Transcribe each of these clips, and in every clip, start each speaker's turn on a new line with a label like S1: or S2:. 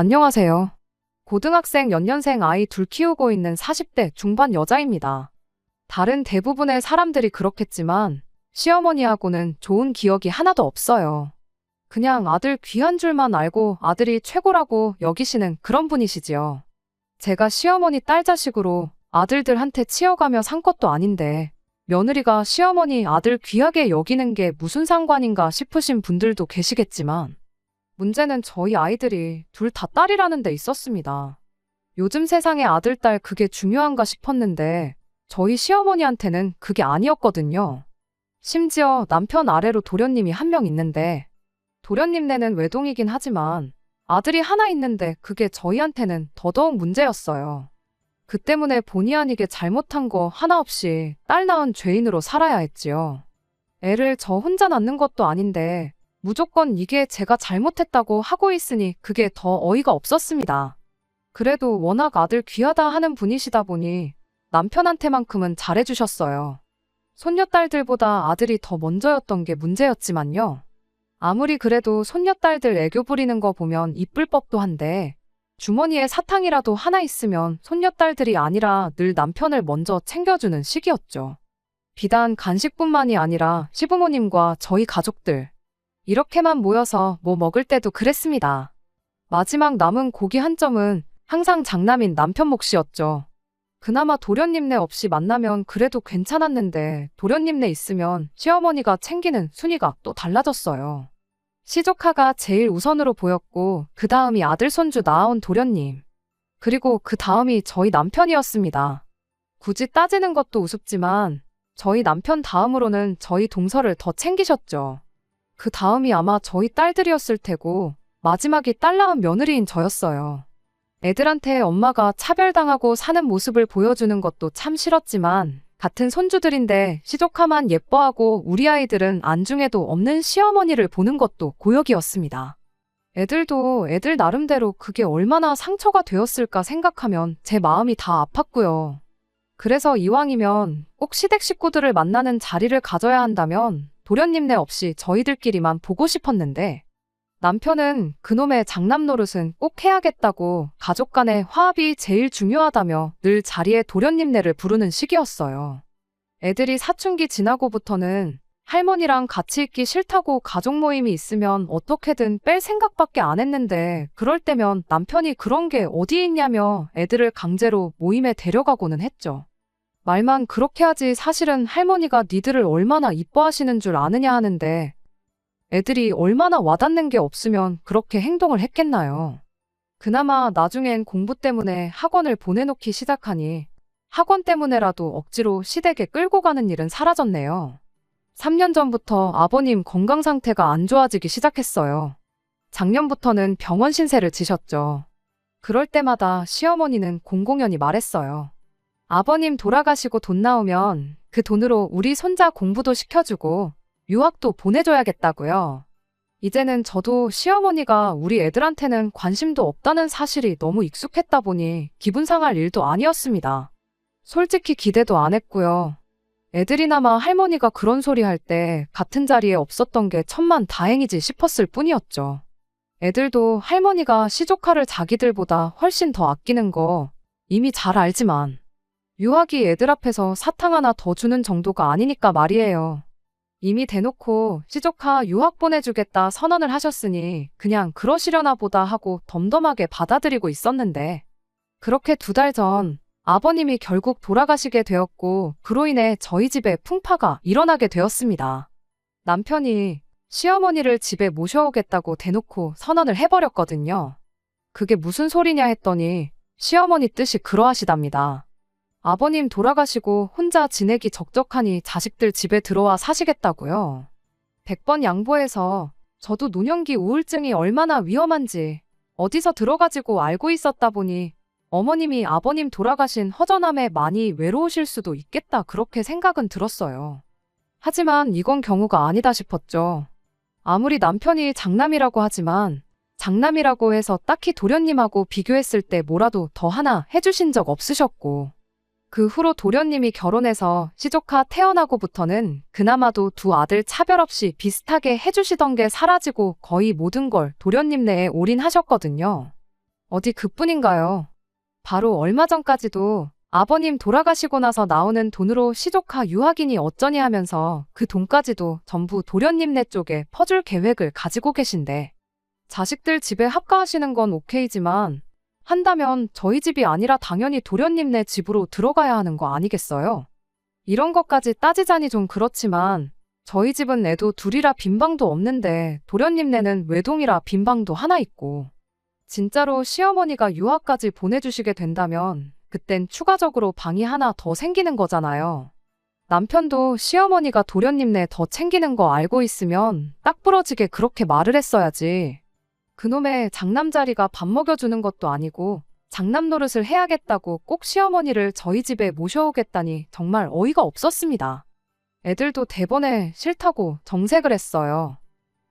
S1: 안녕하세요. 고등학생 연년생 아이 둘 키우고 있는 40대 중반 여자입니다. 다른 대부분의 사람들이 그렇겠지만 시어머니하고는 좋은 기억이 하나도 없어요. 그냥 아들 귀한 줄만 알고 아들이 최고라고 여기시는 그런 분이시지요. 제가 시어머니 딸 자식으로 아들들한테 치여가며 산 것도 아닌데 며느리가 시어머니 아들 귀하게 여기는 게 무슨 상관인가 싶으신 분들도 계시겠지만 문제는 저희 아이들이 둘 다 딸이라는 데 있었습니다. 요즘 세상에 아들, 딸 그게 중요한가 싶었는데 저희 시어머니한테는 그게 아니었거든요. 심지어 남편 아래로 도련님이 한 명 있는데 도련님네는 외동이긴 하지만 아들이 하나 있는데 그게 저희한테는 더더욱 문제였어요. 그 때문에 본의 아니게 잘못한 거 하나 없이 딸 낳은 죄인으로 살아야 했지요. 애를 저 혼자 낳는 것도 아닌데 무조건 이게 제가 잘못했다고 하고 있으니 그게 더 어이가 없었습니다. 그래도 워낙 아들 귀하다 하는 분이시다 보니 남편한테만큼은 잘해주셨어요. 손녀딸들보다 아들이 더 먼저였던 게 문제였지만요. 아무리 그래도 손녀딸들 애교 부리는 거 보면 이쁠 법도 한데 주머니에 사탕이라도 하나 있으면 손녀딸들이 아니라 늘 남편을 먼저 챙겨주는 시기였죠. 비단 간식뿐만이 아니라 시부모님과 저희 가족들 이렇게만 모여서 뭐 먹을 때도 그랬습니다. 마지막 남은 고기 한 점은 항상 장남인 남편 몫이었죠. 그나마 도련님네 없이 만나면 그래도 괜찮았는데 도련님네 있으면 시어머니가 챙기는 순위가 또 달라졌어요. 시조카가 제일 우선으로 보였고 그 다음이 아들 손주 낳아온 도련님. 그리고 그 다음이 저희 남편이었습니다. 굳이 따지는 것도 우습지만 저희 남편 다음으로는 저희 동서를 더 챙기셨죠. 그 다음이 아마 저희 딸들이었을 테고 마지막이 딸 낳은 며느리인 저였어요. 애들한테 엄마가 차별당하고 사는 모습을 보여주는 것도 참 싫었지만 같은 손주들인데 시조카만 예뻐하고 우리 아이들은 안중에도 없는 시어머니를 보는 것도 고역이었습니다. 애들도 애들 나름대로 그게 얼마나 상처가 되었을까 생각하면 제 마음이 다 아팠고요. 그래서 이왕이면 꼭 시댁 식구들을 만나는 자리를 가져야 한다면 도련님네 없이 저희들끼리만 보고 싶었는데 남편은 그놈의 장남 노릇은 꼭 해야겠다고 가족 간의 화합이 제일 중요하다며 늘 자리에 도련님네를 부르는 시기였어요. 애들이 사춘기 지나고부터는 할머니랑 같이 있기 싫다고 가족 모임이 있으면 어떻게든 뺄 생각밖에 안 했는데 그럴 때면 남편이 그런 게 어디 있냐며 애들을 강제로 모임에 데려가고는 했죠. 말만 그렇게 하지 사실은 할머니가 니들을 얼마나 이뻐하시는 줄 아느냐 하는데 애들이 얼마나 와닿는 게 없으면 그렇게 행동을 했겠나요. 그나마 나중엔 공부 때문에 학원을 보내놓기 시작하니 학원 때문에라도 억지로 시댁에 끌고 가는 일은 사라졌네요. 3년 전부터 아버님 건강 상태가 안 좋아지기 시작했어요. 작년부터는 병원 신세를 지셨죠. 그럴 때마다 시어머니는 공공연히 말했어요. 아버님 돌아가시고 돈 나오면 그 돈으로 우리 손자 공부도 시켜주고 유학도 보내줘야겠다고요. 이제는 저도 시어머니가 우리 애들한테는 관심도 없다는 사실이 너무 익숙했다 보니 기분 상할 일도 아니었습니다. 솔직히 기대도 안 했고요. 애들이나마 할머니가 그런 소리 할 때 같은 자리에 없었던 게 천만 다행이지 싶었을 뿐이었죠. 애들도 할머니가 시조카를 자기들보다 훨씬 더 아끼는 거 이미 잘 알지만 유학이 애들 앞에서 사탕 하나 더 주는 정도가 아니니까 말이에요. 이미 대놓고 시조카 유학 보내주겠다 선언을 하셨으니 그냥 그러시려나 보다 하고 덤덤하게 받아들이고 있었는데 그렇게 2달 전 아버님이 결국 돌아가시게 되었고 그로 인해 저희 집에 풍파가 일어나게 되었습니다. 남편이 시어머니를 집에 모셔오겠다고 대놓고 선언을 해버렸거든요. 그게 무슨 소리냐 했더니 시어머니 뜻이 그러하시답니다. 아버님 돌아가시고 혼자 지내기 적적하니 자식들 집에 들어와 사시겠다고요. 100번 양보해서 저도 노년기 우울증이 얼마나 위험한지 어디서 들어가지고 알고 있었다 보니 어머님이 아버님 돌아가신 허전함에 많이 외로우실 수도 있겠다 그렇게 생각은 들었어요. 하지만 이건 경우가 아니다 싶었죠. 아무리 남편이 장남이라고 하지만 장남이라고 해서 딱히 도련님하고 비교했을 때 뭐라도 더 하나 해주신 적 없으셨고 그 후로 도련님이 결혼해서 시조카 태어나고부터는 그나마도 2 아들 차별 없이 비슷하게 해주시던 게 사라지고 거의 모든 걸 도련님네에 올인하셨거든요. 어디 그뿐인가요? 바로 얼마 전까지도 아버님 돌아가시고 나서 나오는 돈으로 시조카 유학이니 어쩌니 하면서 그 돈까지도 전부 도련님네 쪽에 퍼줄 계획을 가지고 계신데, 자식들 집에 합가하시는 건 오케이지만 한다면 저희 집이 아니라 당연히 도련님네 집으로 들어가야 하는 거 아니겠어요? 이런 것까지 따지자니 좀 그렇지만 저희 집은 애도 둘이라 빈방도 없는데 도련님네는 외동이라 빈방도 하나 있고, 진짜로 시어머니가 유학까지 보내주시게 된다면 그땐 추가적으로 방이 하나 더 생기는 거잖아요. 남편도 시어머니가 도련님네 더 챙기는 거 알고 있으면 딱 부러지게 그렇게 말을 했어야지. 그놈의 장남자리가 밥 먹여주는 것도 아니고 장남 노릇을 해야겠다고 꼭 시어머니를 저희 집에 모셔오겠다니 정말 어이가 없었습니다. 애들도 대번에 싫다고 정색을 했어요.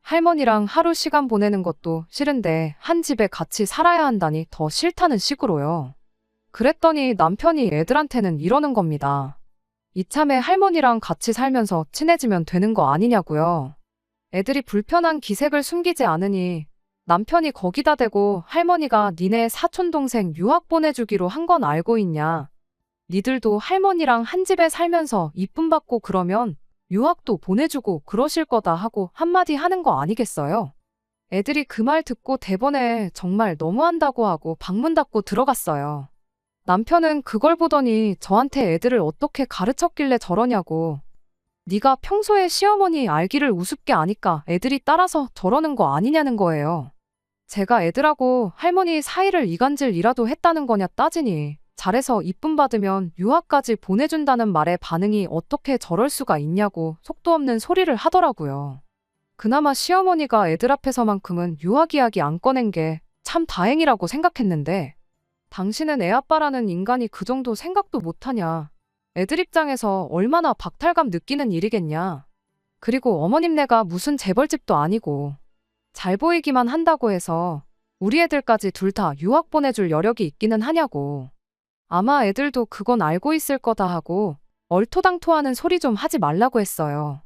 S1: 할머니랑 하루 시간 보내는 것도 싫은데 한 집에 같이 살아야 한다니 더 싫다는 식으로요. 그랬더니 남편이 애들한테는 이러는 겁니다. 이참에 할머니랑 같이 살면서 친해지면 되는 거 아니냐고요. 애들이 불편한 기색을 숨기지 않으니 남편이 거기다 대고 할머니가 니네 사촌동생 유학 보내주기로 한 건 알고 있냐. 니들도 할머니랑 한 집에 살면서 이쁨 받고 그러면 유학도 보내주고 그러실 거다 하고 한마디 하는 거 아니겠어요? 애들이 그 말 듣고 대번에 정말 너무한다고 하고 방문 닫고 들어갔어요. 남편은 그걸 보더니 저한테 애들을 어떻게 가르쳤길래 저러냐고. 네가 평소에 시어머니 알기를 우습게 아니까 애들이 따라서 저러는 거 아니냐는 거예요. 제가 애들하고 할머니 사이를 이간질이라도 했다는 거냐 따지니 잘해서 이쁨 받으면 유학까지 보내준다는 말에 반응이 어떻게 저럴 수가 있냐고 속도 없는 소리를 하더라고요. 그나마 시어머니가 애들 앞에서만큼은 유학 이야기 안 꺼낸 게 참 다행이라고 생각했는데, 당신은 애아빠라는 인간이 그 정도 생각도 못하냐. 애들 입장에서 얼마나 박탈감 느끼는 일이겠냐. 그리고 어머님네가 무슨 재벌집도 아니고 잘 보이기만 한다고 해서 우리 애들까지 둘 다 유학 보내줄 여력이 있기는 하냐고. 아마 애들도 그건 알고 있을 거다 하고 얼토당토하는 소리 좀 하지 말라고 했어요.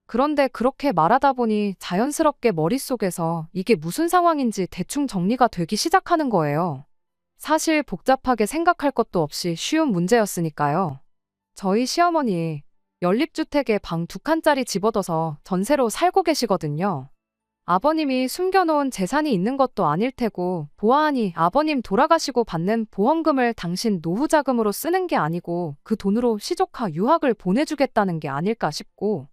S1: 그런데 그렇게 말하다 보니 자연스럽게 머릿속에서 이게 무슨 상황인지 대충 정리가 되기 시작하는 거예요. 사실 복잡하게 생각할 것도 없이 쉬운 문제였으니까요. 저희 시어머니 연립주택에 방 2칸짜리 집 얻어서 전세로 살고 계시거든요. 아버님이 숨겨놓은 재산이 있는 것도 아닐 테고 보아하니 아버님 돌아가시고 받는 보험금을 당신 노후자금으로 쓰는 게 아니고 그 돈으로 시조카 유학을 보내주겠다는 게 아닐까 싶고,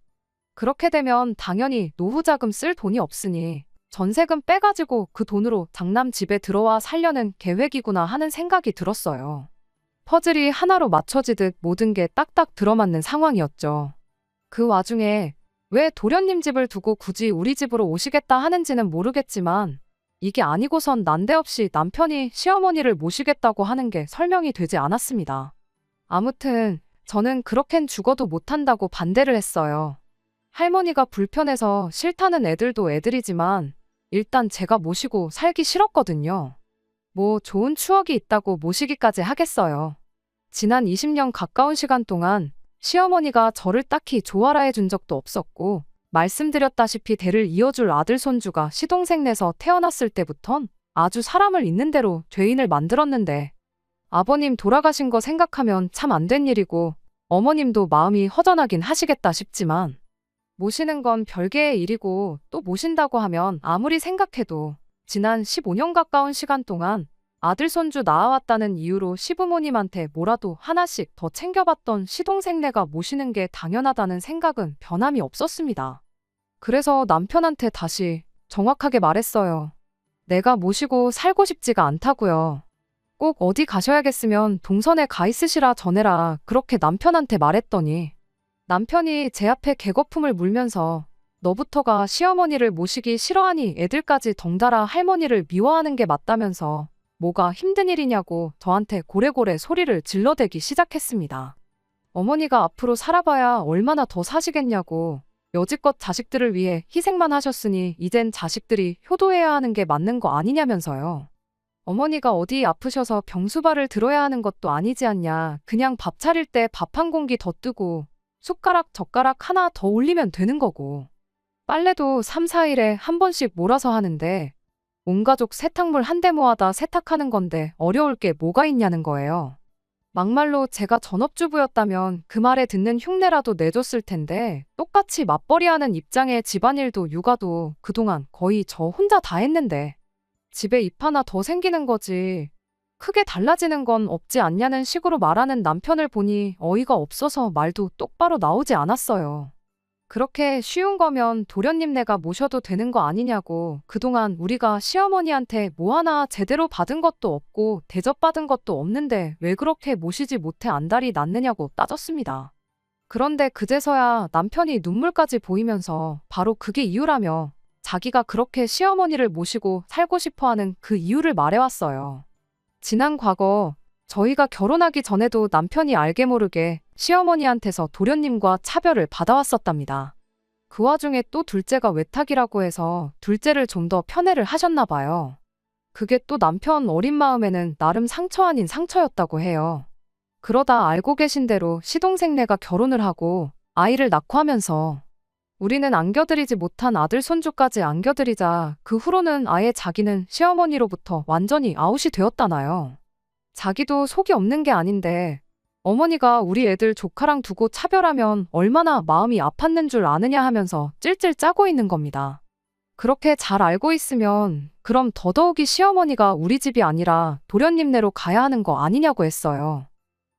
S1: 그렇게 되면 당연히 노후자금 쓸 돈이 없으니 전세금 빼가지고 그 돈으로 장남 집에 들어와 살려는 계획이구나 하는 생각이 들었어요. 퍼즐이 하나로 맞춰지듯 모든 게 딱딱 들어맞는 상황이었죠. 그 와중에 왜 도련님 집을 두고 굳이 우리 집으로 오시겠다 하는지는 모르겠지만 이게 아니고선 난데없이 남편이 시어머니를 모시겠다고 하는 게 설명이 되지 않았습니다. 아무튼 저는 그렇겐 죽어도 못한다고 반대를 했어요. 할머니가 불편해서 싫다는 애들도 애들이지만 일단 제가 모시고 살기 싫었거든요. 뭐 좋은 추억이 있다고 모시기까지 하겠어요. 지난 20년 가까운 시간 동안 시어머니가 저를 딱히 좋아라 해준 적도 없었고, 말씀드렸다시피 대를 이어줄 아들 손주가 시동생 내서 태어났을 때부턴 아주 사람을 있는 대로 죄인을 만들었는데, 아버님 돌아가신 거 생각하면 참 안 된 일이고 어머님도 마음이 허전하긴 하시겠다 싶지만, 모시는 건 별개의 일이고 또 모신다고 하면 아무리 생각해도 지난 15년 가까운 시간 동안 아들 손주 낳아왔다는 이유로 시부모님한테 뭐라도 하나씩 더 챙겨봤던 시동생네가 모시는 게 당연하다는 생각은 변함이 없었습니다. 그래서 남편한테 다시 정확하게 말했어요. 내가 모시고 살고 싶지가 않다고요. 꼭 어디 가셔야겠으면 동선에 가 있으시라 전해라 그렇게 남편한테 말했더니, 남편이 제 앞에 개거품을 물면서 너부터가 시어머니를 모시기 싫어하니 애들까지 덩달아 할머니를 미워하는 게 맞다면서 뭐가 힘든 일이냐고 저한테 고래고래 소리를 질러대기 시작했습니다. 어머니가 앞으로 살아봐야 얼마나 더 사시겠냐고, 여지껏 자식들을 위해 희생만 하셨으니 이젠 자식들이 효도해야 하는 게 맞는 거 아니냐면서요. 어머니가 어디 아프셔서 병수발을 들어야 하는 것도 아니지 않냐. 그냥 밥 차릴 때 밥 한 공기 더 뜨고 숟가락 젓가락 하나 더 올리면 되는 거고, 빨래도 3, 4일에 한 번씩 몰아서 하는데 온 가족 세탁물 한 대 모아다 세탁하는 건데 어려울 게 뭐가 있냐는 거예요. 막말로 제가 전업주부였다면 그 말에 듣는 흉내라도 내줬을 텐데 똑같이 맞벌이하는 입장에 집안일도 육아도 그동안 거의 저 혼자 다 했는데 집에 입 하나 더 생기는 거지. 크게 달라지는 건 없지 않냐는 식으로 말하는 남편을 보니 어이가 없어서 말도 똑바로 나오지 않았어요. 그렇게 쉬운 거면 도련님네가 모셔도 되는 거 아니냐고, 그동안 우리가 시어머니한테 뭐 하나 제대로 받은 것도 없고 대접받은 것도 없는데 왜 그렇게 모시지 못해 안달이 났느냐고 따졌습니다. 그런데 그제서야 남편이 눈물까지 보이면서 바로 그게 이유라며 자기가 그렇게 시어머니를 모시고 살고 싶어하는 그 이유를 말해왔어요. 지난 과거 저희가 결혼하기 전에도 남편이 알게 모르게 시어머니한테서 도련님과 차별을 받아왔었답니다. 그 와중에 또 둘째가 외탁이라고 해서 둘째를 좀 더 편애를 하셨나 봐요. 그게 또 남편 어린 마음에는 나름 상처 아닌 상처였다고 해요. 그러다 알고 계신 대로 시동생네가 결혼을 하고 아이를 낳고 하면서 우리는 안겨드리지 못한 아들 손주까지 안겨드리자 그 후로는 아예 자기는 시어머니로부터 완전히 아웃이 되었다나요. 자기도 속이 없는 게 아닌데 어머니가 우리 애들 조카랑 두고 차별하면 얼마나 마음이 아팠는 줄 아느냐 하면서 찔찔 짜고 있는 겁니다. 그렇게 잘 알고 있으면 그럼 더더욱이 시어머니가 우리 집이 아니라 도련님네로 가야 하는 거 아니냐고 했어요.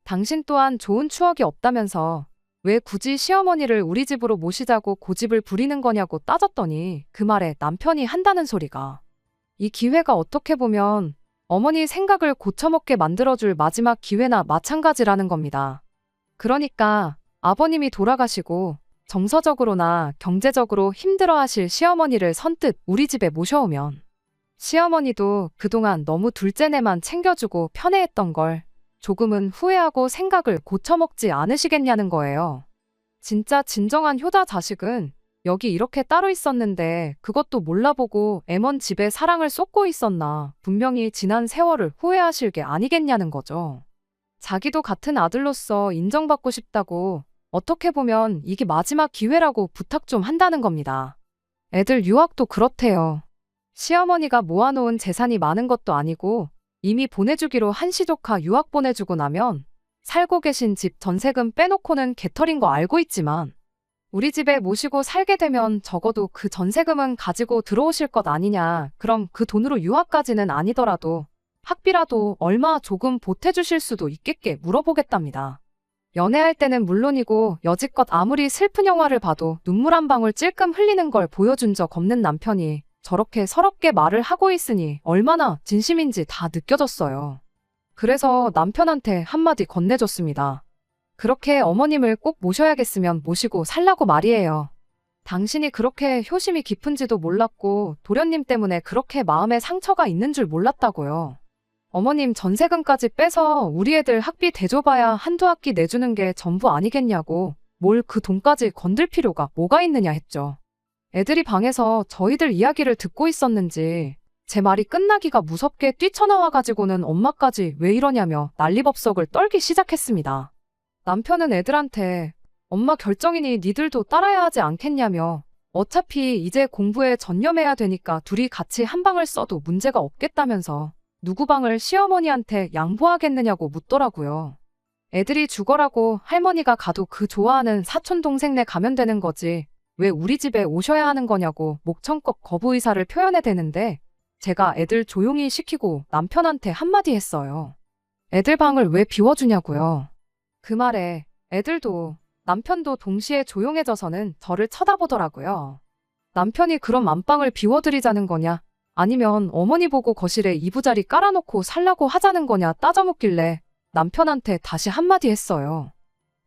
S1: 당신 또한 좋은 추억이 없다면서 왜 굳이 시어머니를 우리 집으로 모시자고 고집을 부리는 거냐고 따졌더니 그 말에 남편이 한다는 소리가 이 기회가 어떻게 보면 어머니 생각을 고쳐먹게 만들어줄 마지막 기회나 마찬가지라는 겁니다. 그러니까 아버님이 돌아가시고 정서적으로나 경제적으로 힘들어하실 시어머니를 선뜻 우리 집에 모셔오면 시어머니도 그동안 너무 둘째네만 챙겨주고 편애했던 걸 조금은 후회하고 생각을 고쳐먹지 않으시겠냐는 거예요. 진짜 진정한 효자 자식은 여기 이렇게 따로 있었는데 그것도 몰라보고 애먼 집에 사랑을 쏟고 있었나, 분명히 지난 세월을 후회하실 게 아니겠냐는 거죠. 자기도 같은 아들로서 인정받고 싶다고, 어떻게 보면 이게 마지막 기회라고 부탁 좀 한다는 겁니다. 애들 유학도 그렇대요. 시어머니가 모아놓은 재산이 많은 것도 아니고 이미 보내주기로 한 시조카 유학 보내주고 나면 살고 계신 집 전세금 빼놓고는 개털인 거 알고 있지만 우리 집에 모시고 살게 되면 적어도 그 전세금은 가지고 들어오실 것 아니냐. 그럼 그 돈으로 유학까지는 아니더라도 학비라도 얼마 조금 보태주실 수도 있겠게 물어보겠답니다. 연애할 때는 물론이고 여지껏 아무리 슬픈 영화를 봐도 눈물 한 방울 찔끔 흘리는 걸 보여준 적 없는 남편이 저렇게 서럽게 말을 하고 있으니 얼마나 진심인지 다 느껴졌어요. 그래서 남편한테 한마디 건네줬습니다. 그렇게 어머님을 꼭 모셔야겠으면 모시고 살라고 말이에요. 당신이 그렇게 효심이 깊은지도 몰랐고 도련님 때문에 그렇게 마음에 상처가 있는 줄 몰랐다고요. 어머님 전세금까지 빼서 우리 애들 학비 대줘봐야 한두 학기 내주는 게 전부 아니겠냐고, 뭘 그 돈까지 건들 필요가 뭐가 있느냐 했죠. 애들이 방에서 저희들 이야기를 듣고 있었는지 제 말이 끝나기가 무섭게 뛰쳐나와가지고는 엄마까지 왜 이러냐며 난리법석을 떨기 시작했습니다. 남편은 애들한테 엄마 결정이니 니들도 따라야 하지 않겠냐며 어차피 이제 공부에 전념해야 되니까 둘이 같이 한 방을 써도 문제가 없겠다면서 누구 방을 시어머니한테 양보하겠느냐고 묻더라고요. 애들이 죽어라고 할머니가 가도 그 좋아하는 사촌 동생네 가면 되는 거지 왜 우리 집에 오셔야 하는 거냐고 목청껏 거부 의사를 표현해대는데 제가 애들 조용히 시키고 남편한테 한마디 했어요. 애들 방을 왜 비워주냐고요. 그 말에 애들도 남편도 동시에 조용해져서는 저를 쳐다보더라고요. 남편이 그럼 안방을 비워드리자는 거냐, 아니면 어머니 보고 거실에 이부자리 깔아놓고 살라고 하자는 거냐 따져묻길래 남편한테 다시 한마디 했어요.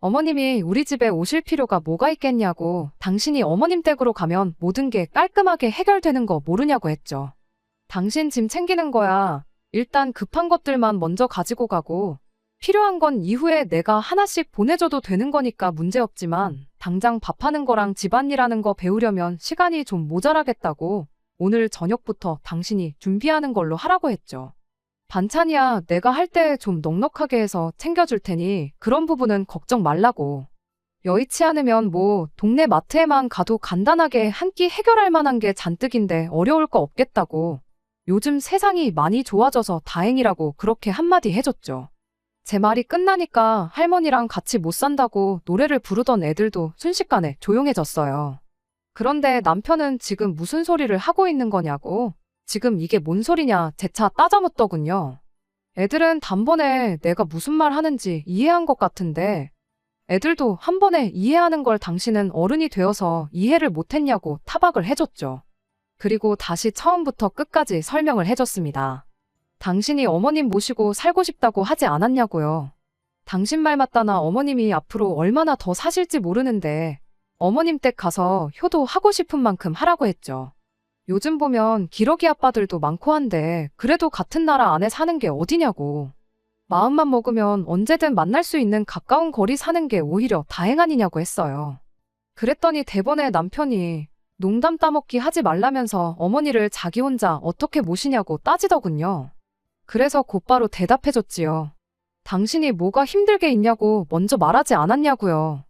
S1: 어머님이 우리 집에 오실 필요가 뭐가 있겠냐고, 당신이 어머님 댁으로 가면 모든 게 깔끔하게 해결되는 거 모르냐고 했죠. 당신 짐 챙기는 거야. 일단 급한 것들만 먼저 가지고 가고 필요한 건 이후에 내가 하나씩 보내줘도 되는 거니까 문제없지만 당장 밥하는 거랑 집안일하는 거 배우려면 시간이 좀 모자라겠다고 오늘 저녁부터 당신이 준비하는 걸로 하라고 했죠. 반찬이야 내가 할 때 좀 넉넉하게 해서 챙겨줄 테니 그런 부분은 걱정 말라고. 여의치 않으면 뭐 동네 마트에만 가도 간단하게 한 끼 해결할 만한 게 잔뜩인데 어려울 거 없겠다고. 요즘 세상이 많이 좋아져서 다행이라고 그렇게 한마디 해줬죠. 제 말이 끝나니까 할머니랑 같이 못 산다고 노래를 부르던 애들도 순식간에 조용해졌어요. 그런데 남편은 지금 무슨 소리를 하고 있는 거냐고, 지금 이게 뭔 소리냐 재차 따져묻더군요. 애들은 단번에 내가 무슨 말 하는지 이해한 것 같은데, 애들도 한 번에 이해하는 걸 당신은 어른이 되어서 이해를 못했냐고 타박을 해줬죠. 그리고 다시 처음부터 끝까지 설명을 해줬습니다. 당신이 어머님 모시고 살고 싶다고 하지 않았냐고요. 당신 말 맞다나 어머님이 앞으로 얼마나 더 사실지 모르는데 어머님 댁 가서 효도하고 싶은 만큼 하라고 했죠. 요즘 보면 기러기 아빠들도 많고 한데 그래도 같은 나라 안에 사는 게 어디냐고. 마음만 먹으면 언제든 만날 수 있는 가까운 거리 사는 게 오히려 다행 아니냐고 했어요. 그랬더니 대번에 남편이 농담 따먹기 하지 말라면서 어머니를 자기 혼자 어떻게 모시냐고 따지더군요. 그래서 곧바로 대답해줬지요. 당신이 뭐가 힘들게 있냐고 먼저 말하지 않았냐고요.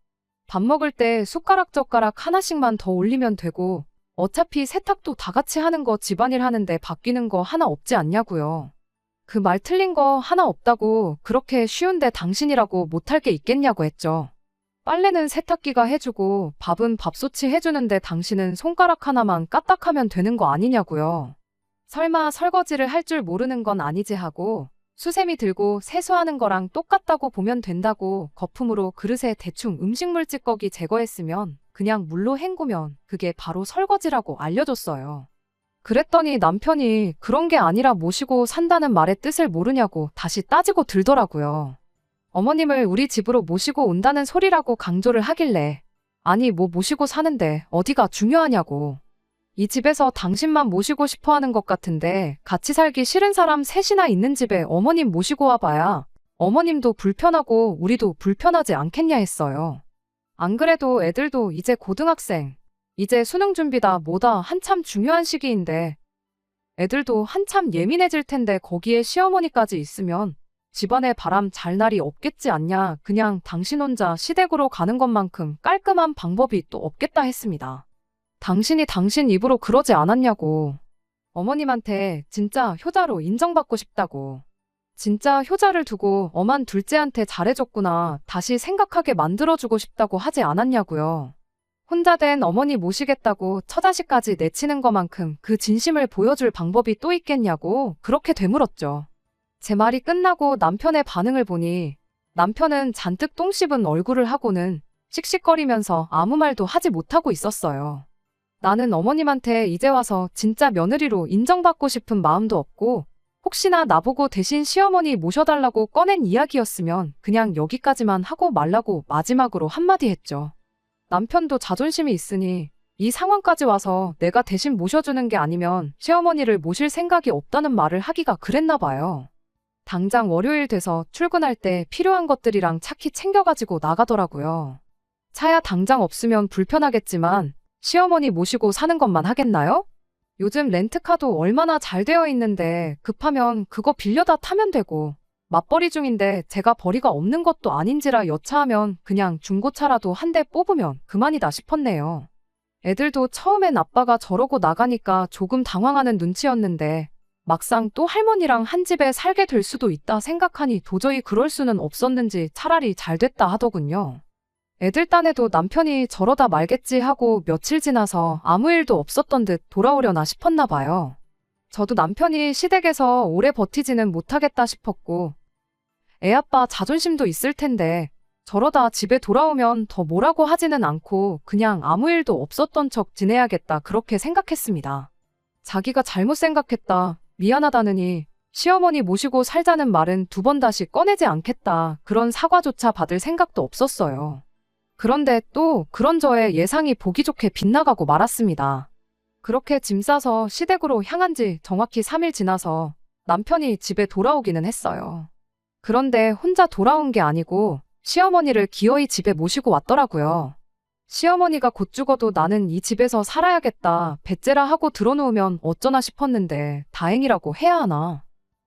S1: 밥 먹을 때 숟가락 젓가락 하나씩만 더 올리면 되고 어차피 세탁도 다 같이 하는 거 집안일 하는데 바뀌는 거 하나 없지 않냐고요. 그 말 틀린 거 하나 없다고 그렇게 쉬운데 당신이라고 못할 게 있겠냐고 했죠. 빨래는 세탁기가 해주고 밥은 밥솥이 해주는데 당신은 손가락 하나만 까딱하면 되는 거 아니냐고요. 설마 설거지를 할 줄 모르는 건 아니지 하고 수세미 들고 세수하는 거랑 똑같다고 보면 된다고 거품으로 그릇에 대충 음식물 찌꺼기 제거했으면 그냥 물로 헹구면 그게 바로 설거지라고 알려줬어요. 그랬더니 남편이 그런 게 아니라 모시고 산다는 말의 뜻을 모르냐고 다시 따지고 들더라고요. 어머님을 우리 집으로 모시고 온다는 소리라고 강조를 하길래 아니 뭐 모시고 사는데 어디가 중요하냐고. 이 집에서 당신만 모시고 싶어 하는 것 같은데 같이 살기 싫은 사람 셋이나 있는 집에 어머님 모시고 와봐야 어머님도 불편하고 우리도 불편하지 않겠냐 했어요. 안 그래도 애들도 이제 고등학생, 이제 수능 준비다 뭐다 한참 중요한 시기인데 애들도 한참 예민해질 텐데 거기에 시어머니까지 있으면 집안에 바람 잘 날이 없겠지 않냐. 그냥 당신 혼자 시댁으로 가는 것만큼 깔끔한 방법이 또 없겠다 했습니다. 당신이 당신 입으로 그러지 않았냐고. 어머님한테 진짜 효자로 인정받고 싶다고. 진짜 효자를 두고 엄한 둘째한테 잘해줬구나 다시 생각하게 만들어주고 싶다고 하지 않았냐고요. 혼자 된 어머니 모시겠다고 처자식까지 내치는 것만큼 그 진심을 보여줄 방법이 또 있겠냐고 그렇게 되물었죠. 제 말이 끝나고 남편의 반응을 보니 남편은 잔뜩 똥 씹은 얼굴을 하고는 씩씩거리면서 아무 말도 하지 못하고 있었어요. 나는 어머님한테 이제 와서 진짜 며느리로 인정받고 싶은 마음도 없고 혹시나 나보고 대신 시어머니 모셔달라고 꺼낸 이야기였으면 그냥 여기까지만 하고 말라고 마지막으로 한마디 했죠. 남편도 자존심이 있으니 이 상황까지 와서 내가 대신 모셔주는 게 아니면 시어머니를 모실 생각이 없다는 말을 하기가 그랬나 봐요. 당장 월요일 돼서 출근할 때 필요한 것들이랑 차키 챙겨가지고 나가더라고요. 차야 당장 없으면 불편하겠지만 시어머니 모시고 사는 것만 하겠나요? 요즘 렌트카도 얼마나 잘 되어 있는데 급하면 그거 빌려다 타면 되고 맞벌이 중인데 제가 벌이가 없는 것도 아닌지라 여차하면 그냥 중고차라도 한 대 뽑으면 그만이다 싶었네요. 애들도 처음엔 아빠가 저러고 나가니까 조금 당황하는 눈치였는데 막상 또 할머니랑 한 집에 살게 될 수도 있다 생각하니 도저히 그럴 수는 없었는지 차라리 잘 됐다 하더군요. 애들 딴에도 남편이 저러다 말겠지 하고 며칠 지나서 아무 일도 없었던 듯 돌아오려나 싶었나 봐요. 저도 남편이 시댁에서 오래 버티지는 못하겠다 싶었고 애아빠 자존심도 있을 텐데 저러다 집에 돌아오면 더 뭐라고 하지는 않고 그냥 아무 일도 없었던 척 지내야겠다 그렇게 생각했습니다. 자기가 잘못 생각했다, 미안하다느니 시어머니 모시고 살자는 말은 두 번 다시 꺼내지 않겠다 그런 사과조차 받을 생각도 없었어요. 그런데 또 그런 저의 예상이 보기 좋게 빗나가고 말았습니다. 그렇게 짐 싸서 시댁으로 향한 지 정확히 3일 지나서 남편이 집에 돌아오기는 했어요. 그런데 혼자 돌아온 게 아니고 시어머니를 기어이 집에 모시고 왔더라고요. 시어머니가 곧 죽어도 나는 이 집에서 살아야겠다 배째라 하고 들어놓으면 어쩌나 싶었는데 다행이라고 해야 하나.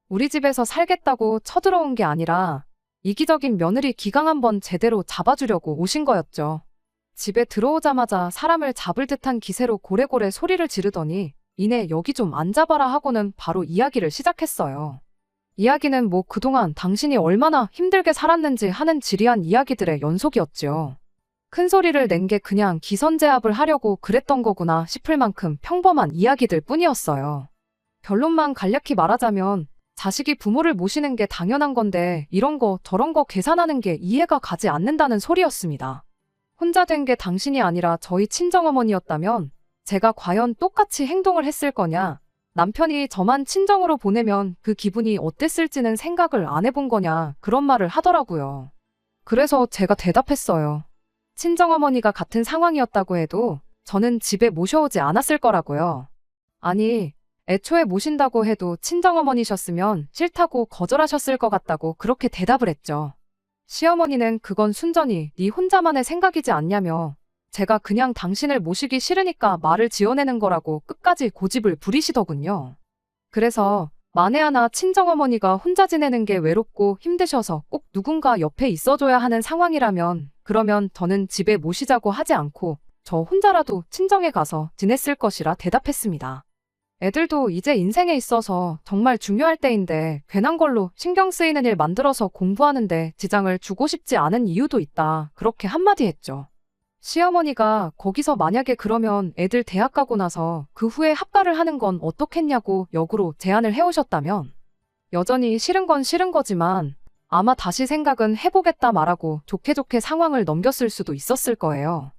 S1: 우리 집에서 살겠다고 쳐들어온 게 아니라 이기적인 며느리 기강 한번 제대로 잡아주려고 오신 거였죠. 집에 들어오자마자 사람을 잡을 듯한 기세로 고래고래 소리를 지르더니 이내 여기 좀 앉아봐라 하고는 바로 이야기를 시작했어요. 이야기는 뭐 그동안 당신이 얼마나 힘들게 살았는지 하는 지리한 이야기들의 연속이었죠. 큰 소리를 낸 게 그냥 기선제압을 하려고 그랬던 거구나 싶을 만큼 평범한 이야기들 뿐이었어요. 결론만 간략히 말하자면 자식이 부모를 모시는 게 당연한 건데 이런 거 저런 거 계산하는 게 이해가 가지 않는다는 소리였습니다. 혼자 된 게 당신이 아니라 저희 친정어머니였다면 제가 과연 똑같이 행동을 했을 거냐, 남편이 저만 친정으로 보내면 그 기분이 어땠을지는 생각을 안 해본 거냐, 그런 말을 하더라고요. 그래서 제가 대답했어요. 친정어머니가 같은 상황이었다고 해도 저는 집에 모셔오지 않았을 거라고요. 아니, 애초에 모신다고 해도 친정어머니셨으면 싫다고 거절하셨을 것 같다고 그렇게 대답을 했죠. 시어머니는 그건 순전히 네 혼자만의 생각이지 않냐며 제가 그냥 당신을 모시기 싫으니까 말을 지어내는 거라고 끝까지 고집을 부리시더군요. 그래서 만에 하나 친정어머니가 혼자 지내는 게 외롭고 힘드셔서 꼭 누군가 옆에 있어줘야 하는 상황이라면 그러면 저는 집에 모시자고 하지 않고 저 혼자라도 친정에 가서 지냈을 것이라 대답했습니다. 애들도 이제 인생에 있어서 정말 중요할 때인데 괜한 걸로 신경 쓰이는 일 만들어서 공부하는데 지장을 주고 싶지 않은 이유도 있다. 그렇게 한마디 했죠. 시어머니가 거기서 만약에 그러면 애들 대학 가고 나서 그 후에 합가를 하는 건 어떻겠냐고 역으로 제안을 해오셨다면 여전히 싫은 건 싫은 거지만 아마 다시 생각은 해보겠다 말하고 좋게 좋게 상황을 넘겼을 수도 있었을 거예요.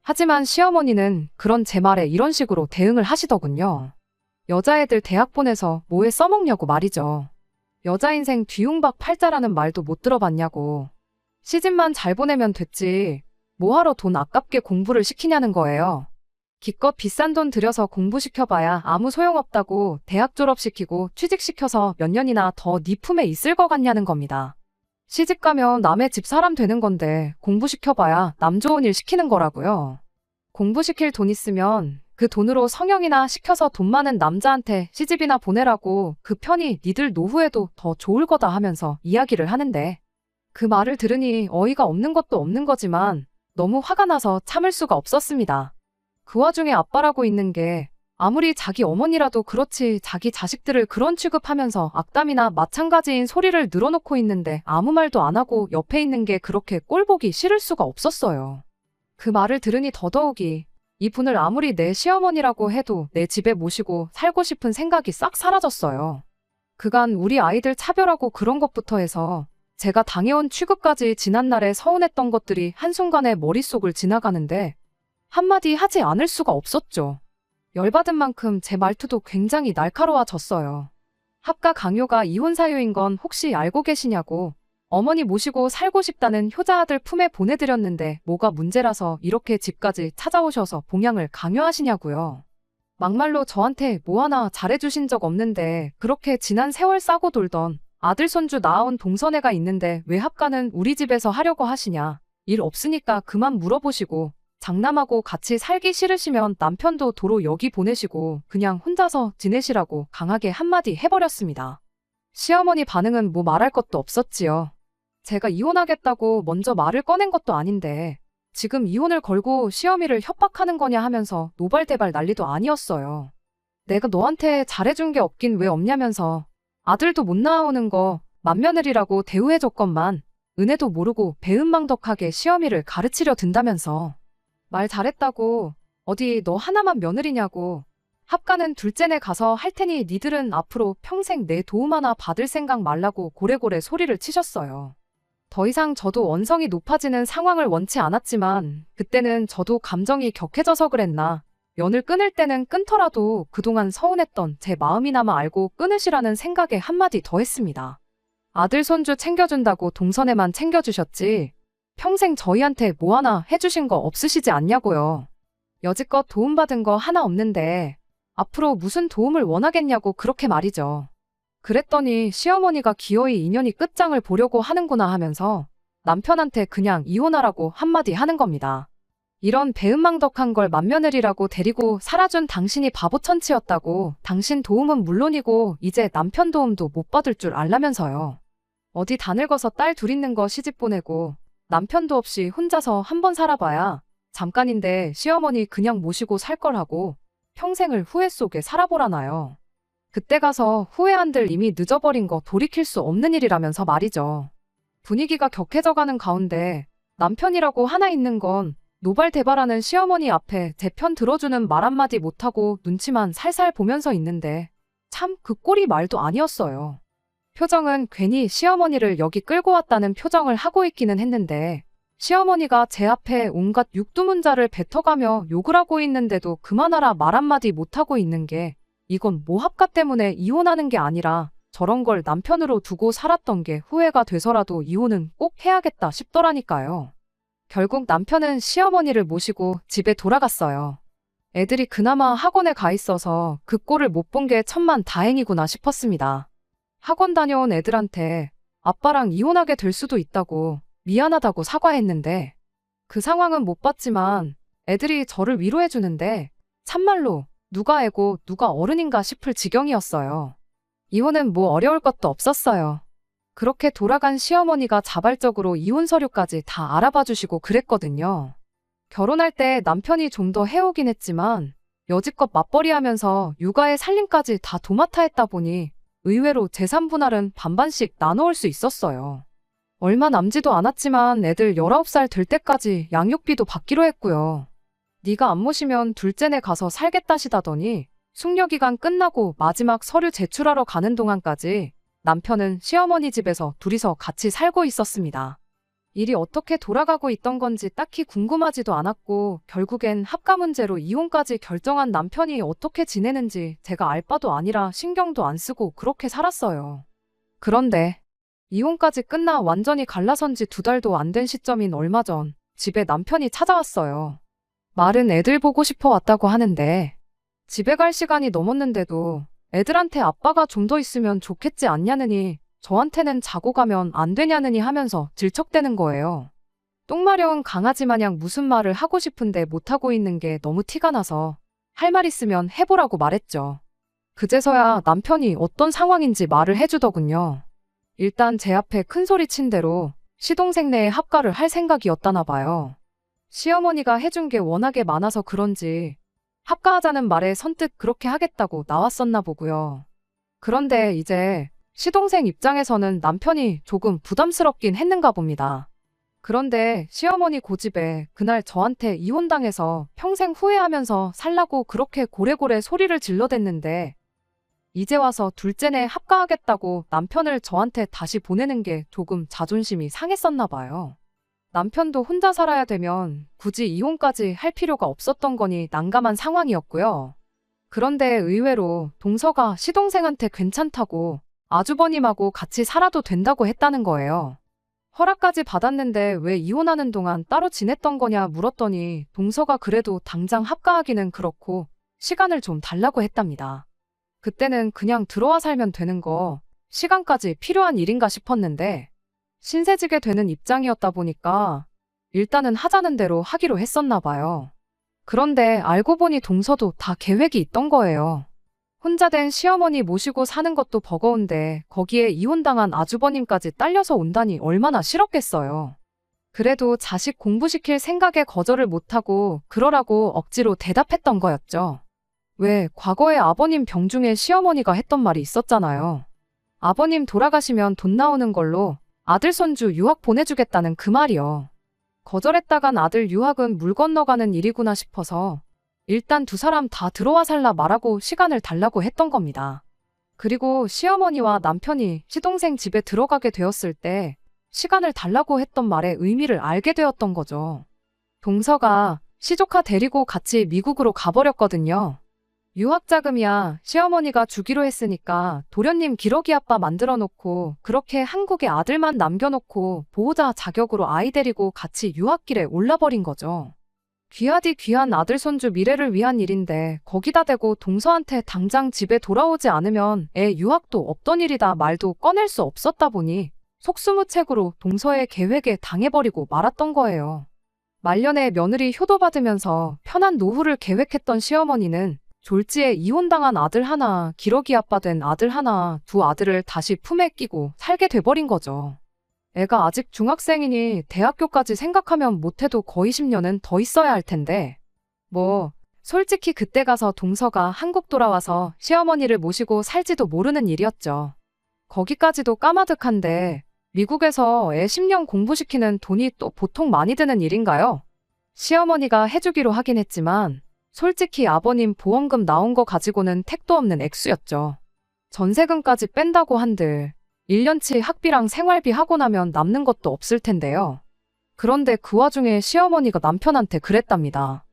S1: 하지만 시어머니는 그런 제 말에 이런 식으로 대응을 하시더군요. 여자애들 대학 보내서 뭐에 써먹냐고 말이죠. 여자 인생 뒤움박 팔자라는 말도 못 들어봤냐고. 시집만 잘 보내면 됐지. 뭐하러 돈 아깝게 공부를 시키냐는 거예요. 기껏 비싼 돈 들여서 공부시켜봐야 아무 소용없다고 대학 졸업시키고 취직시켜서 몇 년이나 더 네 품에 있을 것 같냐는 겁니다. 시집가면 남의 집 사람 되는 건데 공부시켜봐야 남 좋은 일 시키는 거라고요. 공부시킬 돈 있으면 그 돈으로 성형이나 시켜서 돈 많은 남자한테 시집이나 보내라고 그 편이 니들 노후에도 더 좋을 거다 하면서 이야기를 하는데 그 말을 들으니 어이가 없는 것도 없는 거지만 너무 화가 나서 참을 수가 없었습니다. 그 와중에 아빠라고 있는 게 아무리 자기 어머니라도 그렇지 자기 자식들을 그런 취급하면서 악담이나 마찬가지인 소리를 늘어놓고 있는데 아무 말도 안 하고 옆에 있는 게 그렇게 꼴보기 싫을 수가 없었어요. 그 말을 들으니 더더욱이 이분을 아무리 내 시어머니라고 해도 내 집에 모시고 살고 싶은 생각이 싹 사라졌어요. 그간 우리 아이들 차별하고 그런 것부터 해서 제가 당해온 취급까지 지난날에 서운했던 것들이 한순간에 머릿속을 지나가는데 한마디 하지 않을 수가 없었죠. 열받은 만큼 제 말투도 굉장히 날카로워졌어요. 합가 강요가 이혼 사유인 건 혹시 알고 계시냐고. 어머니 모시고 살고 싶다는 효자 아들 품에 보내드렸는데 뭐가 문제라서 이렇게 집까지 찾아오셔서 봉양을 강요하시냐고요. 막말로 저한테 뭐 하나 잘해주신 적 없는데 그렇게 지난 세월 싸고 돌던 아들 손주 낳아온 동서애가 있는데 왜 합가는 우리 집에서 하려고 하시냐. 일 없으니까 그만 물어보시고 장남하고 같이 살기 싫으시면 남편도 도로 여기 보내시고 그냥 혼자서 지내시라고 강하게 한마디 해버렸습니다. 시어머니 반응은 뭐 말할 것도 없었지요. 제가 이혼하겠다고 먼저 말을 꺼낸 것도 아닌데 지금 이혼을 걸고 시어미를 협박하는 거냐 하면서 노발대발 난리도 아니었어요. 내가 너한테 잘해준 게 없긴 왜 없냐면서 아들도 못 낳아오는 거 맏며느리라고 대우해줬건만 은혜도 모르고 배은망덕하게 시어미를 가르치려 든다면서 말 잘했다고 어디 너 하나만 며느리냐고 합가는 둘째네 가서 할 테니 니들은 앞으로 평생 내 도움 하나 받을 생각 말라고 고래고래 소리를 치셨어요. 더 이상 저도 언성이 높아지는 상황을 원치 않았지만 그때는 저도 감정이 격해져서 그랬나 연을 끊을 때는 끊더라도 그동안 서운했던 제 마음이나마 알고 끊으시라는 생각에 한마디 더 했습니다. 아들 손주 챙겨준다고 동선에만 챙겨주셨지 평생 저희한테 뭐 하나 해주신 거 없으시지 않냐고요. 여지껏 도움받은 거 하나 없는데 앞으로 무슨 도움을 원하겠냐고 그렇게 말이죠. 그랬더니 시어머니가 기어이 인연이 끝장을 보려고 하는구나 하면서 남편한테 그냥 이혼하라고 한마디 하는 겁니다. 이런 배은망덕한 걸 맏며느리라고 데리고 살아준 당신이 바보천치였다고 당신 도움은 물론이고 이제 남편 도움도 못 받을 줄 알라면서요. 어디 다 늙어서 딸 둘 있는 거 시집 보내고 남편도 없이 혼자서 한번 살아봐야 잠깐인데 시어머니 그냥 모시고 살 거라고 평생을 후회 속에 살아보라나요. 그때 가서 후회한들 이미 늦어버린 거 돌이킬 수 없는 일이라면서 말이죠. 분위기가 격해져가는 가운데 남편이라고 하나 있는 건 노발대발하는 시어머니 앞에 제 편 들어주는 말 한마디 못하고 눈치만 살살 보면서 있는데 참 그 꼴이 말도 아니었어요. 표정은 괜히 시어머니를 여기 끌고 왔다는 표정을 하고 있기는 했는데 시어머니가 제 앞에 온갖 육두문자를 뱉어가며 욕을 하고 있는데도 그만하라 말 한마디 못하고 있는 게 이건 모합가 때문에 이혼하는 게 아니라 저런 걸 남편으로 두고 살았던 게 후회가 돼서라도 이혼은 꼭 해야겠다 싶더라니까요. 결국 남편은 시어머니를 모시고 집에 돌아갔어요. 애들이 그나마 학원에 가 있어서 그 꼴을 못 본 게 천만 다행이구나 싶었습니다. 학원 다녀온 애들한테 아빠랑 이혼하게 될 수도 있다고 미안하다고 사과했는데 그 상황은 못 봤지만 애들이 저를 위로해주는데 참말로 누가 애고 누가 어른인가 싶을 지경이었어요. 이혼은 뭐 어려울 것도 없었어요. 그렇게 돌아간 시어머니가 자발적으로 이혼 서류까지 다 알아봐 주시고 그랬거든요. 결혼할 때 남편이 좀 더 해오긴 했지만 여지껏 맞벌이하면서 육아에 살림까지 다 도맡아 했다 보니 의외로 재산 분할은 반반씩 나눠올 수 있었어요. 얼마 남지도 않았지만 애들 19살 될 때까지 양육비도 받기로 했고요. 네가 안 모시면 둘째네 가서 살겠다시다더니 숙려기간 끝나고 마지막 서류 제출하러 가는 동안까지 남편은 시어머니 집에서 둘이서 같이 살고 있었습니다. 일이 어떻게 돌아가고 있던 건지 딱히 궁금하지도 않았고 결국엔 합가 문제로 이혼까지 결정한 남편이 어떻게 지내는지 제가 알 바도 아니라 신경도 안 쓰고 그렇게 살았어요. 그런데 이혼까지 끝나 완전히 갈라선 지 2달도 안 된 시점인 얼마 전 집에 남편이 찾아왔어요. 말은 애들 보고 싶어 왔다고 하는데 집에 갈 시간이 넘었는데도 애들한테 아빠가 좀 더 있으면 좋겠지 않냐느니 저한테는 자고 가면 안 되냐느니 하면서 질척대는 거예요. 똥마려운 강아지 마냥 무슨 말을 하고 싶은데 못하고 있는 게 너무 티가 나서 할 말 있으면 해보라고 말했죠. 그제서야 남편이 어떤 상황인지 말을 해주더군요. 일단 제 앞에 큰소리 친 대로 시동생네에 합가를 할 생각이었다나 봐요. 시어머니가 해준 게 워낙에 많아서 그런지 합가하자는 말에 선뜻 그렇게 하겠다고 나왔었나 보고요. 그런데 이제 시동생 입장에서는 남편이 조금 부담스럽긴 했는가 봅니다. 그런데 시어머니 고집에 그날 저한테 이혼당해서 평생 후회하면서 살라고 그렇게 고래고래 소리를 질러댔는데 이제 와서 둘째네 합가하겠다고 남편을 저한테 다시 보내는 게 조금 자존심이 상했었나 봐요. 남편도 혼자 살아야 되면 굳이 이혼까지 할 필요가 없었던 거니 난감한 상황이었고요. 그런데 의외로 동서가 시동생한테 괜찮다고 아주버님하고 같이 살아도 된다고 했다는 거예요. 허락까지 받았는데 왜 이혼하는 동안 따로 지냈던 거냐 물었더니 동서가 그래도 당장 합가하기는 그렇고 시간을 좀 달라고 했답니다. 그때는 그냥 들어와 살면 되는 거 시간까지 필요한 일인가 싶었는데 신세지게 되는 입장이었다 보니까 일단은 하자는 대로 하기로 했었나 봐요. 그런데 알고 보니 동서도 다 계획이 있던 거예요. 혼자 된 시어머니 모시고 사는 것도 버거운데 거기에 이혼당한 아주버님까지 딸려서 온다니 얼마나 싫었겠어요. 그래도 자식 공부시킬 생각에 거절을 못하고 그러라고 억지로 대답했던 거였죠. 왜 과거에 아버님 병중에 시어머니가 했던 말이 있었잖아요. 아버님 돌아가시면 돈 나오는 걸로 아들 손주 유학 보내주겠다는 그 말이요. 거절했다간 아들 유학은 물 건너가는 일이구나 싶어서 일단 두 사람 다 들어와 살라 말하고 시간을 달라고 했던 겁니다. 그리고 시어머니와 남편이 시동생 집에 들어가게 되었을 때 시간을 달라고 했던 말의 의미를 알게 되었던 거죠. 동서가 시조카 데리고 같이 미국으로 가버렸거든요. 유학자금이야 시어머니가 주기로 했으니까 도련님 기러기 아빠 만들어 놓고 그렇게 한국에 아들만 남겨놓고 보호자 자격으로 아이 데리고 같이 유학길에 올라버린 거죠. 귀하디 귀한 아들 손주 미래를 위한 일인데 거기다 대고 동서한테 당장 집에 돌아오지 않으면 애 유학도 없던 일이다 말도 꺼낼 수 없었다 보니 속수무책으로 동서의 계획에 당해버리고 말았던 거예요. 말년에 며느리 효도받으면서 편한 노후를 계획했던 시어머니는 졸지에 이혼당한 아들 하나, 기러기 아빠 된 아들 하나, 두 아들을 다시 품에 끼고 살게 돼버린 거죠. 애가 아직 중학생이니 대학교까지 생각하면 못해도 거의 10년은 더 있어야 할 텐데 뭐 솔직히 그때 가서 동서가 한국 돌아와서 시어머니를 모시고 살지도 모르는 일이었죠. 거기까지도 까마득한데 미국에서 애 10년 공부시키는 돈이 또 보통 많이 드는 일인가요? 시어머니가 해주기로 하긴 했지만 솔직히 아버님 보험금 나온 거 가지고는 택도 없는 액수였죠. 전세금까지 뺀다고 한들 1년치 학비랑 생활비 하고 나면 남는 것도 없을 텐데요. 그런데 그 와중에 시어머니가 남편한테 그랬답니다.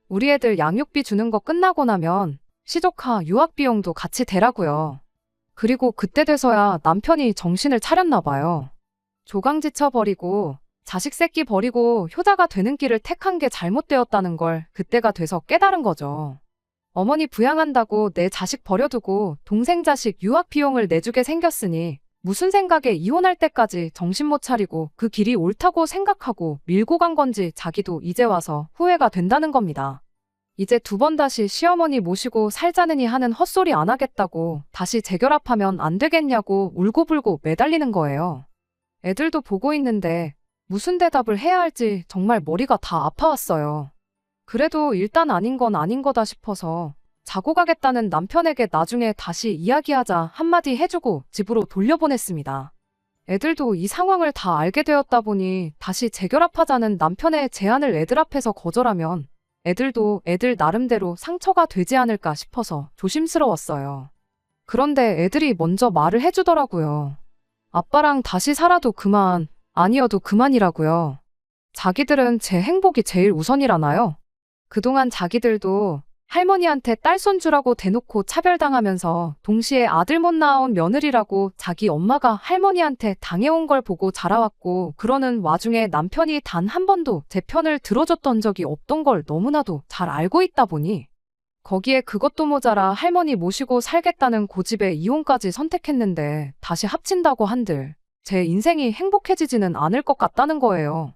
S1: 우리 애들 양육비 주는 거 끝나고 나면 시조카 유학비용도 같이 대라고요. 그리고 그때 돼서야 남편이 정신을 차렸나 봐요. 조강지쳐 버리고 자식 새끼 버리고 효자가 되는 길을 택한 게 잘못되었다는 걸 그때가 돼서 깨달은 거죠. 어머니 부양한다고 내 자식 버려두고 동생 자식 유학 비용을 내주게 생겼으니 무슨 생각에 이혼할 때까지 정신 못 차리고 그 길이 옳다고 생각하고 밀고 간 건지 자기도 이제 와서 후회가 된다는 겁니다. 이제 두 번 다시 시어머니 모시고 살자느니 하는 헛소리 안 하겠다고 다시 재결합하면 안 되겠냐고 울고불고 매달리는 거예요. 애들도 보고 있는데 무슨 대답을 해야 할지 정말 머리가 다 아파왔어요. 그래도 일단 아닌 건 아닌 거다 싶어서 자고 가겠다는 남편에게 나중에 다시 이야기하자 한마디 해주고 집으로 돌려보냈습니다. 애들도 이 상황을 다 알게 되었다 보니 다시 재결합하자는 남편의 제안을 애들 앞에서 거절하면 애들도 애들 나름대로 상처가 되지 않을까 싶어서 조심스러웠어요. 그런데 애들이 먼저 말을 해주더라고요. 아빠랑 다시 살아도 그만, 아니어도 그만이라고요. 자기들은 제 행복이 제일 우선이라나요? 그동안 자기들도 할머니한테 딸손 주라고 대놓고 차별당하면서 동시에 아들 못 낳아온 며느리라고 자기 엄마가 할머니한테 당해온 걸 보고 자라왔고 그러는 와중에 남편이 단 한 번도 제 편을 들어줬던 적이 없던 걸 너무나도 잘 알고 있다 보니 거기에 그것도 모자라 할머니 모시고 살겠다는 고집에 이혼까지 선택했는데 다시 합친다고 한들 제 인생이 행복해지지는 않을 것 같다는 거예요.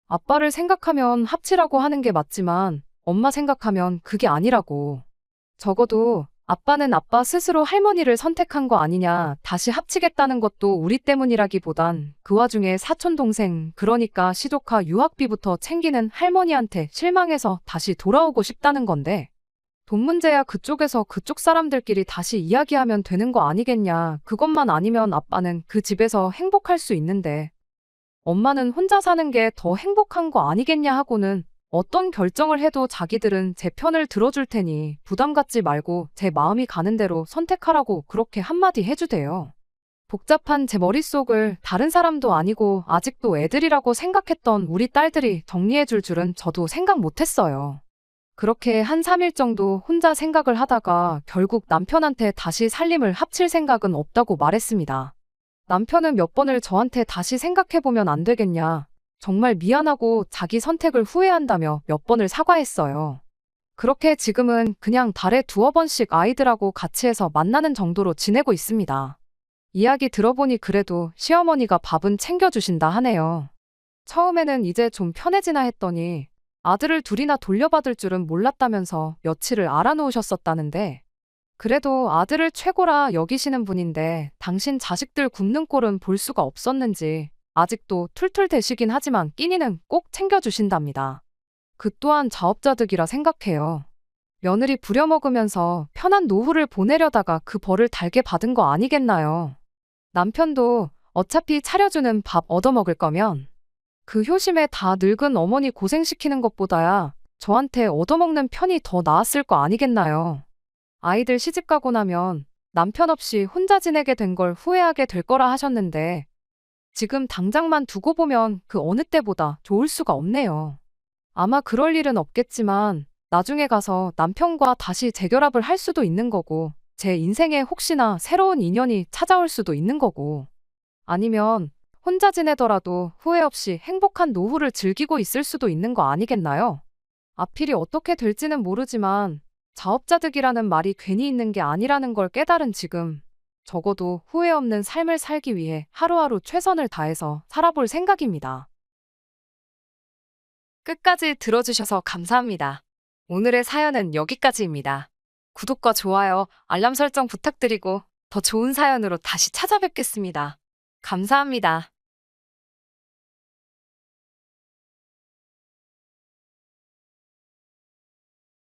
S1: 아빠를 생각하면 합치라고 하는 게 맞지만 엄마 생각하면 그게 아니라고. 적어도 아빠는 아빠 스스로 할머니를 선택한 거 아니냐. 다시 합치겠다는 것도 우리 때문이라기보단 그 와중에 사촌 동생 그러니까 시조카 유학비부터 챙기는 할머니한테 실망해서 다시 돌아오고 싶다는 건데 돈 문제야 그쪽에서 그쪽 사람들끼리 다시 이야기하면 되는 거 아니겠냐. 그것만 아니면 아빠는 그 집에서 행복할 수 있는데 엄마는 혼자 사는 게 더 행복한 거 아니겠냐 하고는 어떤 결정을 해도 자기들은 제 편을 들어줄 테니 부담 갖지 말고 제 마음이 가는 대로 선택하라고 그렇게 한마디 해주대요. 복잡한 제 머릿속을 다른 사람도 아니고 아직도 애들이라고 생각했던 우리 딸들이 정리해줄 줄은 저도 생각 못했어요. 그렇게 한 3일 정도 혼자 생각을 하다가 결국 남편한테 다시 살림을 합칠 생각은 없다고 말했습니다. 남편은 몇 번을 저한테 다시 생각해보면 안 되겠냐. 정말 미안하고 자기 선택을 후회한다며 몇 번을 사과했어요. 그렇게 지금은 그냥 달에 두어 번씩 아이들하고 같이 해서 만나는 정도로 지내고 있습니다. 이야기 들어보니 그래도 시어머니가 밥은 챙겨주신다 하네요. 처음에는 이제 좀 편해지나 했더니 아들을 둘이나 돌려받을 줄은 몰랐다면서 며칠을 알아놓으셨었다는데 그래도 아들을 최고라 여기시는 분인데 당신 자식들 굶는 꼴은 볼 수가 없었는지 아직도 툴툴대시긴 하지만 끼니는 꼭 챙겨주신답니다. 그 또한 자업자득이라 생각해요. 며느리 부려먹으면서 편한 노후를 보내려다가 그 벌을 달게 받은 거 아니겠나요? 남편도 어차피 차려주는 밥 얻어먹을 거면 그 효심에 다 늙은 어머니 고생시키는 것보다야 저한테 얻어먹는 편이 더 나았을 거 아니겠나요? 아이들 시집가고 나면 남편 없이 혼자 지내게 된 걸 후회하게 될 거라 하셨는데 지금 당장만 두고 보면 그 어느 때보다 좋을 수가 없네요. 아마 그럴 일은 없겠지만 나중에 가서 남편과 다시 재결합을 할 수도 있는 거고 제 인생에 혹시나 새로운 인연이 찾아올 수도 있는 거고 아니면 혼자 지내더라도 후회 없이 행복한 노후를 즐기고 있을 수도 있는 거 아니겠나요? 앞일이 어떻게 될지는 모르지만 자업자득이라는 말이 괜히 있는 게 아니라는 걸 깨달은 지금 적어도 후회 없는 삶을 살기 위해 하루하루 최선을 다해서 살아볼 생각입니다. 끝까지 들어주셔서 감사합니다. 오늘의 사연은 여기까지입니다. 구독과 좋아요, 알람 설정 부탁드리고 더 좋은 사연으로 다시 찾아뵙겠습니다. 감사합니다.